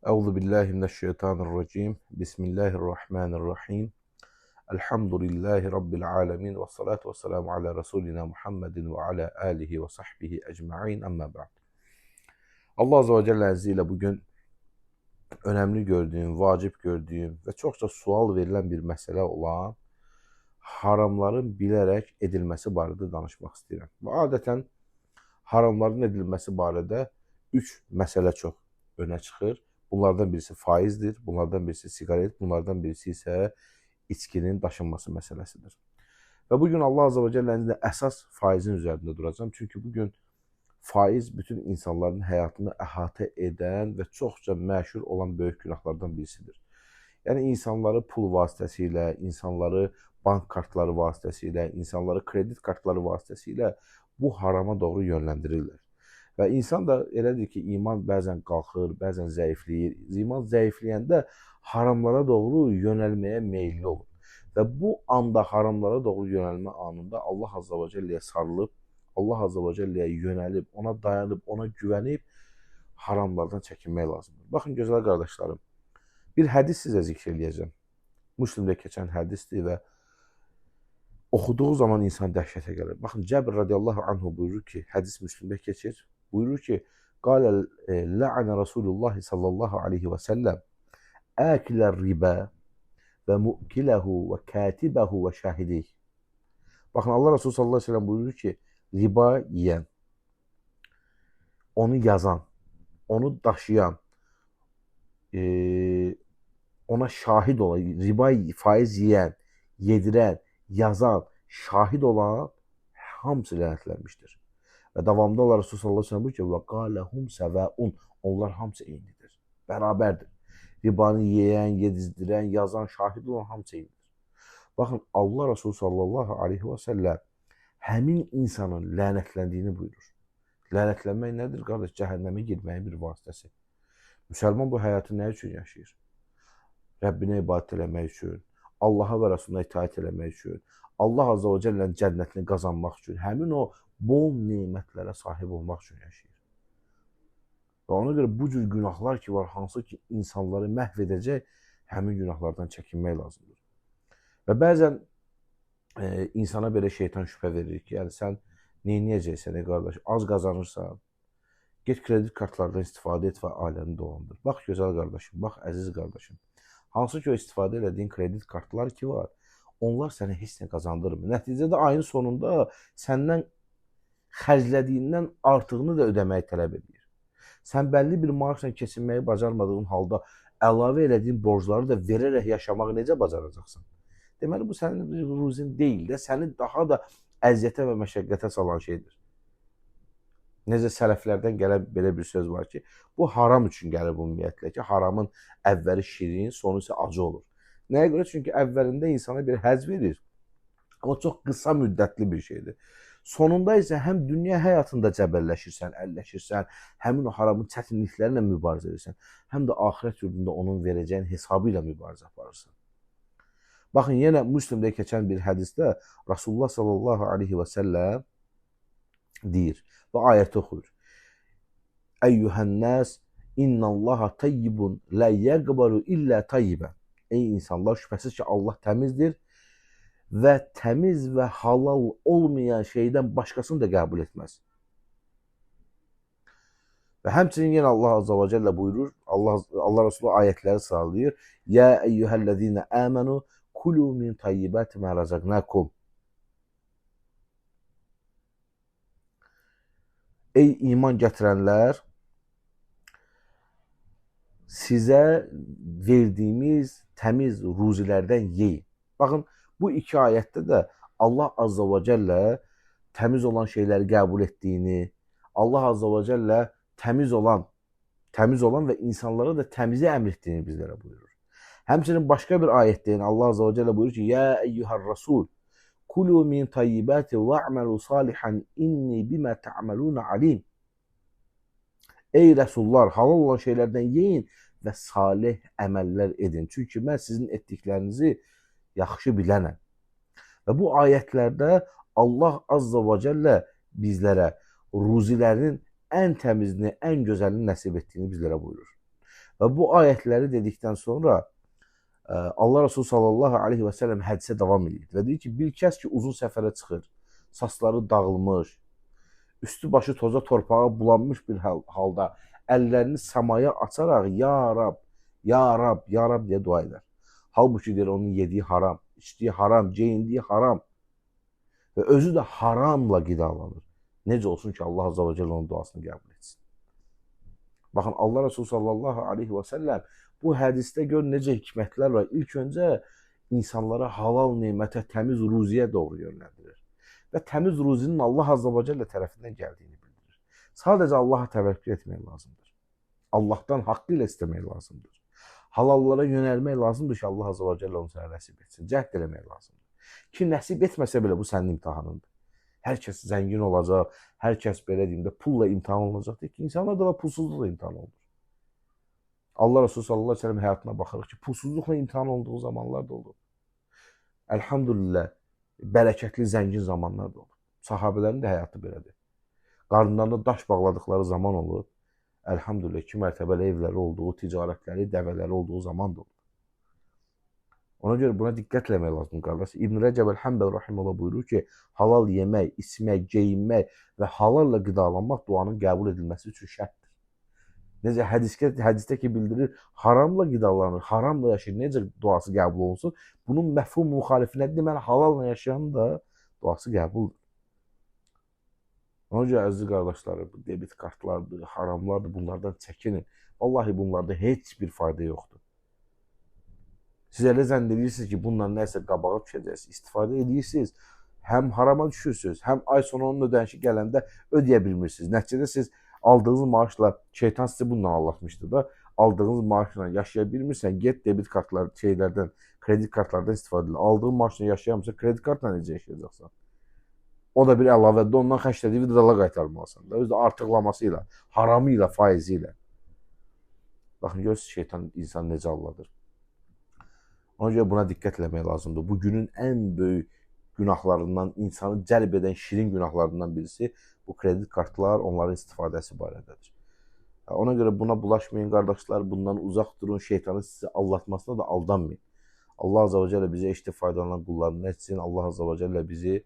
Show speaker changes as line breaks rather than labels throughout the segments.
Euzu billahi mineşşeytanirracim. Bismillahirrahmanirrahim. Elhamdülillahi rabbil alamin ve salatu vesselamu ala resulina Muhammedin ve ala alihi ve sahbihi ecmaîn. Amma ba'd. Allah azze ve celle izniyle bugün önemli gördüğüm, vacip gördüğüm ve çokça sual verilen bir mesele olan haramların bilerek edilmesi barədə danışmaq istəyirəm. Və adətən haramların edilməsi barədə 3 məsələ çox öne çıxır. Bunlardan birisi faizdir, bunlardan birisi sigaret, bunlardan birisi ise içkinin daşınması meselesidir. Ve bugün Allah Azze ve Celle'nin de esas faizin üzerinde duracağım. Çünkü bugün faiz bütün insanların hayatını əhatə eden ve çokça məşhur olan büyük günahlardan birisidir. Yani insanları pul vasıtasıyla, insanları bank kartları vasıtasıyla, insanları kredi kartları vasıtasıyla bu harama doğru yönlendirirler. Və insan da elədir ki, iman bəzən qalxır, bəzən zəifləyir. İman zəifləyəndə haramlara doğru yönəlməyə meyilli olur. Və bu anda haramlara doğru yönəlmə anında Allah Azze ve Celle'yə sarılıb, Allah Azze ve Celle'yə yönəlib, ona dayanıb, ona güvənib haramlardan çəkinmək lazımdır. Baxın gözəl qardaşlarım, bir hədis sizə zikr eləyəcəm. Müslimdə keçən hədisdir və oxuduğu zaman insan dəhşətə gəlir. Baxın Cəbr radiyallahu anhu buyurur ki, hədis Müslimdə keçir. Buyurur ki, "Qale la'ane Rasulullah sallallahu aleyhi ve sellem akiler riba ve mu'kilehu ve katibehu ve şahidih." Bakın Allah Resulü sallallahu aleyhi ve sellem buyurur ki, riba yiyen, onu yazan, onu daşıyan, ona şahit olan, riba faiz yiyen, yediren, yazan, şahit olan hamısı lənətlənmişdir. Və davamda Allah Resulü sallallahu aleyhi ve sellem buyurur ki, وَقَالَهُمْ سَوَاءٌ Onlar hamısı eynidir, bərabərdir. Ribanı yiyən, yedizdirən, yazan, şahid olan hamısı eynidir. Baxın, Allah Resulü sallallahu aleyhi ve sellem həmin insanın lənətləndiyini buyurur. Lənətlənmək nədir, qardaş? Cəhənnəmə girməyin bir vasitəsi. Müsəlman bu həyatı nə üçün yaşayır? Rəbbinə ibadət eləmək üçün, Allaha və Rasuluna itaat eləmək üçün, Allah Azze ve Celle'nin cənnətini qazanmaq üçün, həmin o bol nemətlərə sahib olmaq üçün yaşayır. Və ona görə bu cür günahlar ki var, hansı ki insanları məhv edəcək, həmin günahlardan çəkinmək lazımdır. Və bəzən insana belə şeytan şübhə verir ki, yəni sən neyniyəcəksən qardaş, az qazanırsan, get kredi kartlardan istifadə et və ailəni dolandır. Bax gözəl qardaşım, bax əziz qardaşım. Hansı ki o istifadə elədiyin kredi kartlar ki var, onlar sənə heç nə qazandırmır. Nəticədə ayın sonunda səndən xərclədiyindən artığını da ödəməyi tələb edir. Sən bəlli bir maaşla keçinməyi bacarmadığın halda əlavə elədiyin borcları da verərək yaşamağı necə bacaracaqsan? Deməli bu sənin ruzin deyil də, səni daha da əziyyətə və məşəqqətə salan şeydir. Necə sələflərdən gələn belə bir söz var ki, bu haram üçün gəlir bu ümumiyyətlə ki, haramın əvvəli şirin, sonu isə acı olur. Nəyə görə? Çünki əvvəlində insana bir həzz verir, amma çox qısa müddətli bir şeydir. Sonunda isə həm dünya həyatında cəbəlləşirsən, əlləşirsən, həmin o haramın çətinliklərlə mübarizə edirsən, həm də axirət yurdunda onun verəcəyin hesabı ilə mübarizə aparırsan. Baxın, yenə Müslimdə keçən bir hədisdə Rasulullah sallallahu aleyhi ve sellem deyir və ayəti oxuyur. Əyyuhənnəs, innallaha tayyibun la yəqbalu illə tayyibən. Ey insanlar, şübhəsiz ki Allah təmizdir və təmiz və halal olmayan şeydən başqasını da qəbul etməz. Və həmçinin yenə Allah Azze ve Celle buyurur, Allah Resulü ayətləri sıralıyor. Ya eyyuhəllezine amenu kulu min tayyibati ma razaqnakum. Ey iman gətirənlər, sizə verdiyimiz təmiz ruzilərdən yeyin. Baxın, bu iki ayətdə də Allah Azze ve Celle təmiz olan şeyləri qəbul etdiyini, Allah Azze ve Celle təmiz olan və insanlara da təmizi əmr etdiyini bizlərə buyurur. Həmçinin başqa bir ayətdə Allah Azze ve Celle buyurur ki, Ya eyyuhar Rasul, kulu min tayyibati ve'melu salihan inni bima ta'maluna alim. Ey Rəsullar, halal olan şeylərdən yeyin və salih əməllər edin. Çünki mən sizin etdiklərinizi yaxşı bilənəm. Və bu ayətlərdə Allah Azze ve Celle bizlərə ruzilərinin ən təmizini, ən gözəlini nəsib etdiyini bizlərə buyurur. Və bu ayətləri dedikdən sonra Allah Resulü sallallahu aleyhi və səlləm hədisə davam edir və deyir ki, bir kəs ki, uzun səfərə çıxır, saçları dağılmış, üstü başı toza torpağa bulanmış bir halda əllərini səmaya açaraq ya Rab, ya Rab, ya Rab deyə dua edər. Halbuki deyir, onun yediyi haram, içdiyi haram, geyindiyi haram və özü də haramla qidalanır. Necə olsun ki, Allah Azze və Celle onun duasını qəbul etsin. Baxın, Allah Resulü sallallahu aleyhi və səlləm bu hədisdə gör necə hikmətlər var. İlk öncə insanlara halal nemətə, təmiz ruziyə doğru yönləndirir. Və təmiz ruzinin Allah Azze və Celle tərəfindən gəldiyini bildirir. Sadəcə Allaha təvəkkül etmək lazımdır. Allahdan haqqı ilə istəmək lazımdır. Halallara yönəlmək lazımdır ki, Allah Azze və Celle onu sənə nəsib etsin. Cəhd eləmək lazımdır. Ki, nəsib etməsə belə bu sənin imtihanındır. Hər kəs zəngin olacaq, hər kəs belə deyim də pulla imtihan olunacaq deyir ki, insanlar da pulsuzluqla imtihan olunur. Allah Resulü sallallahu aleyhi ve sellem həyatına baxırıq ki, pulsuzluqla imtihan olduğu zamanlar da olur. Elhamdülillah, bərəkətli, zəngin zamanlar da olur. Sahabələrin də həyatı belədir. Qarnlarında daş bağladıkları zaman olur. Elhamdülillah, 2 mərtəbəli evləri olduğu, ticarətləri, dəvələri olduğu zaman da olur. Ona görə buna diqqət eləmək lazım, qardaş. İbn Rəcəb el-Həmbəl rahimehullah buyurur ki, halal yemək, içmək, geyinmək və halalla qidalanmaq duanın qəbul edilməsi üçün şərtdir. Necə hədisdə ki bildirir, haramla qidalanır, haramla yaşayır, necə duası qəbul olunsun? Bunun məfhum müxalifi nədir? Deməli, halalla yaşayan da duası qəbuldur. Ona görə əziz qardaşlar, bu debit kartlardır, haramlardır, bunlardan çəkinin. Vallahi bunlarda heç bir fayda yoxdur. Siz elə zənn edirsiniz ki, bundan nəsə qabağa düşəcəksiniz, istifadə edirsiniz, həm harama düşürsünüz, həm ay sonu onun ödənişi gələndə ödəyə bilmirsiniz. Nəticədə siz aldığınız maaşla, şeytan sizi bundan anlatmışdı da, aldığınız maaşla yaşaya bilmirsən, get debit kartlar, kredi kartlardan istifadə edin. Aldığın maaşla yaşayamırsan, kredi kartla necə yaşayacaqsan? O da bir əlavədə ondan xərclədiyi bir dala qaytarmalısan da, özü də artıqlaması ilə, haramı ilə, faizi ilə. Baxın, görürsünüz şeytan insan necə alladır. Ona görə buna diqqət eləmək lazımdır. Bu günün ən böyük günahlarından, insanı cəlb edən şirin günahlarından birisi bu kredi kartlar, onların istifadəsi barədədir. Ona görə buna bulaşmayın qardaşlar, bundan uzaq durun, şeytanın sizi aldatmasına da aldanmayın. Allah Azze və Celle bizə eşitib faydalanan qullarını etsin. Allah Azze və Celle bizi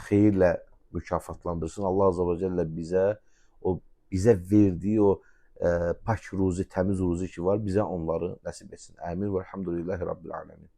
xeyirlə mükafatlandırsın. Allah Azze və Celle bizə verdiyi o pak ruzi, təmiz ruzi ki var, bizə onları nəsib etsin. Əmin və elhamdülillahi Rabbil alemin.